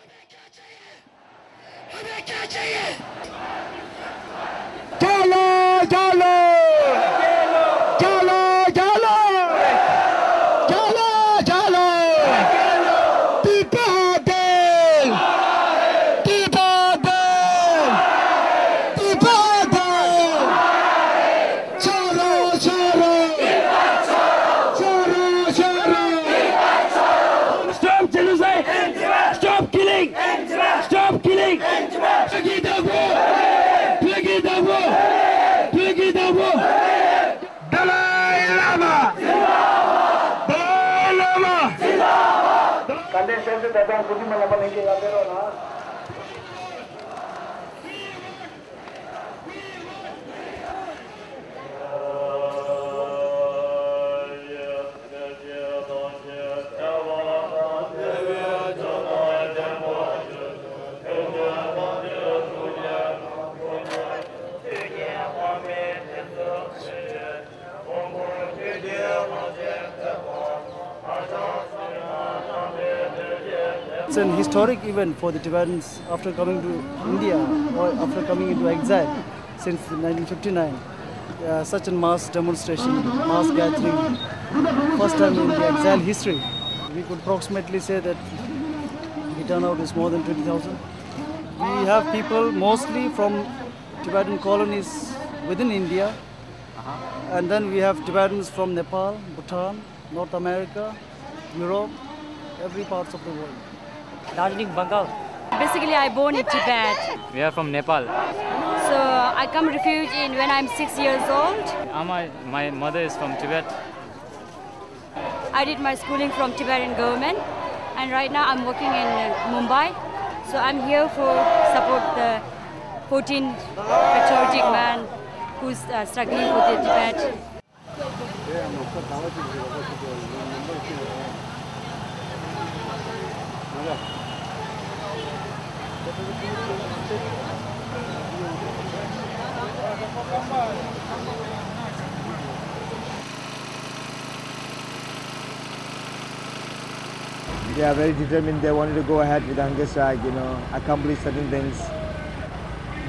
हमें क्या चाहिए? चलो चलो चलो चलो चलो चलो दीपावली दीपावली दीपावली चलो चलो चलो चलो stop genocide stop killing stop killing plug the war plug the war plug the war Dalai Lama Dalai Lama Kalian saya datang putih malam ini ke na. It's an historic event for the Tibetans after coming to India or after coming into exile since 1959. Such a mass demonstration, mass gathering, first time in the exile history. We could approximately say that the turnout is more than 20,000. We have people mostly from Tibetan colonies within India, and then we have Tibetans from Nepal, Bhutan, North America, Europe, every parts of the world. Darjeeling, Bengal. Basically, I born in Tibet. We are from Nepal. So I come refuge in when I'm 6 years old. My mother is from Tibet. I did my schooling from Tibetan government, and right now I'm working in Mumbai. So I'm here for support the 14 patriotic man who's struggling for the Tibet. They are very determined. They wanted to go ahead with the hunger strike, accomplish certain things.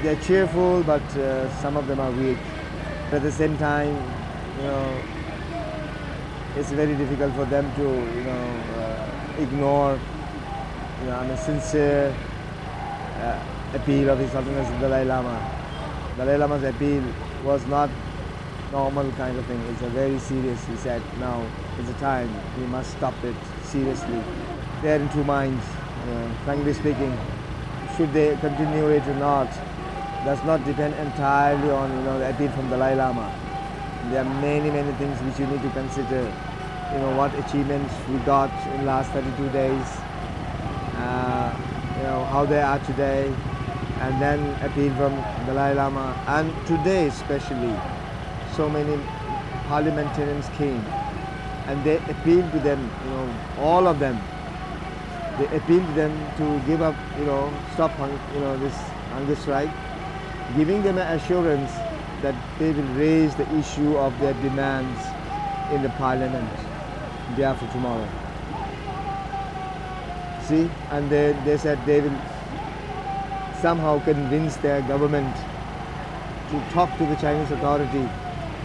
They're cheerful, but some of them are weak. But at the same time, it's very difficult for them to, ignore, sincere appeal of His Holiness Dalai Lama. Dalai Lama's appeal was not normal kind of thing. It's a very serious. He said, now is the time. We must stop it seriously. They are in two minds. Frankly speaking, should they continue it or not, does not depend entirely on the appeal from Dalai Lama. There are many things which you need to consider. What achievements we got in last 32 days. How they are today, and then appeal from Dalai Lama. And today especially, so many parliamentarians came, and they appealed to them, all of them. They appealed to them to give up, stop, this hunger strike, giving them an assurance that they will raise the issue of their demands in the parliament day after tomorrow. See, and they said they will somehow convince their government to talk to the Chinese authority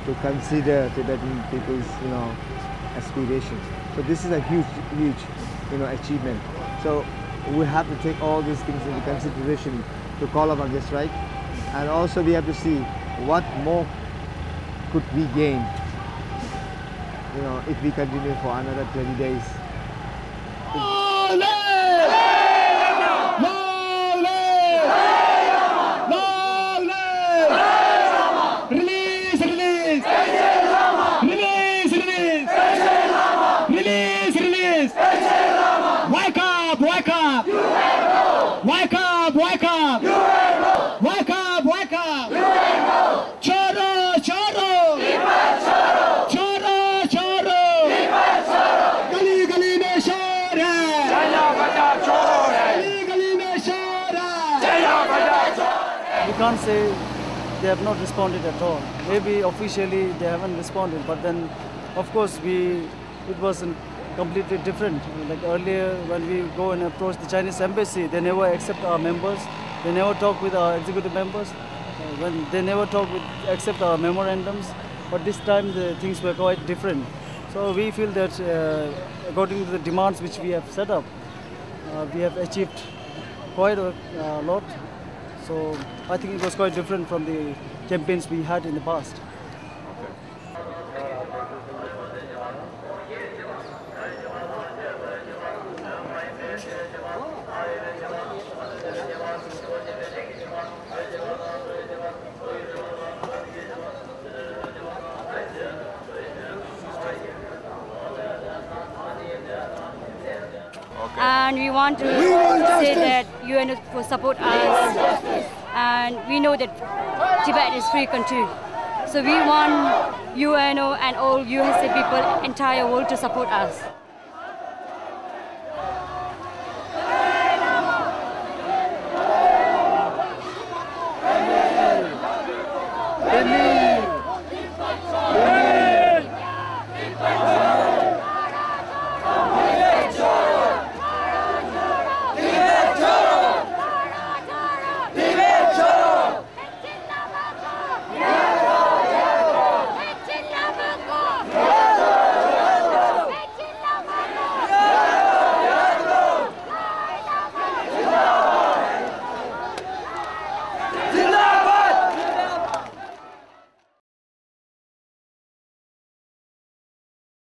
to consider Tibetan people's, aspirations. So this is a huge, achievement. So we have to take all these things into consideration to call up hunger strike, and also we have to see what more could we gain, if we continue for another 20 days. We can't say they have not responded at all. Maybe officially they haven't responded, but then of course it was a completely different. Like earlier, when we go and approach the Chinese embassy, they never accept our members. They never talk with our executive members. When they never accept our memorandums. But this time, the things were quite different. So we feel that according to the demands which we have set up, we have achieved quite a lot. So I think it was quite different from the campaigns we had in the past. And we want to say that UN will support us, and we know that Tibet is free country. So we want UNO and all USA people, entire world to support us.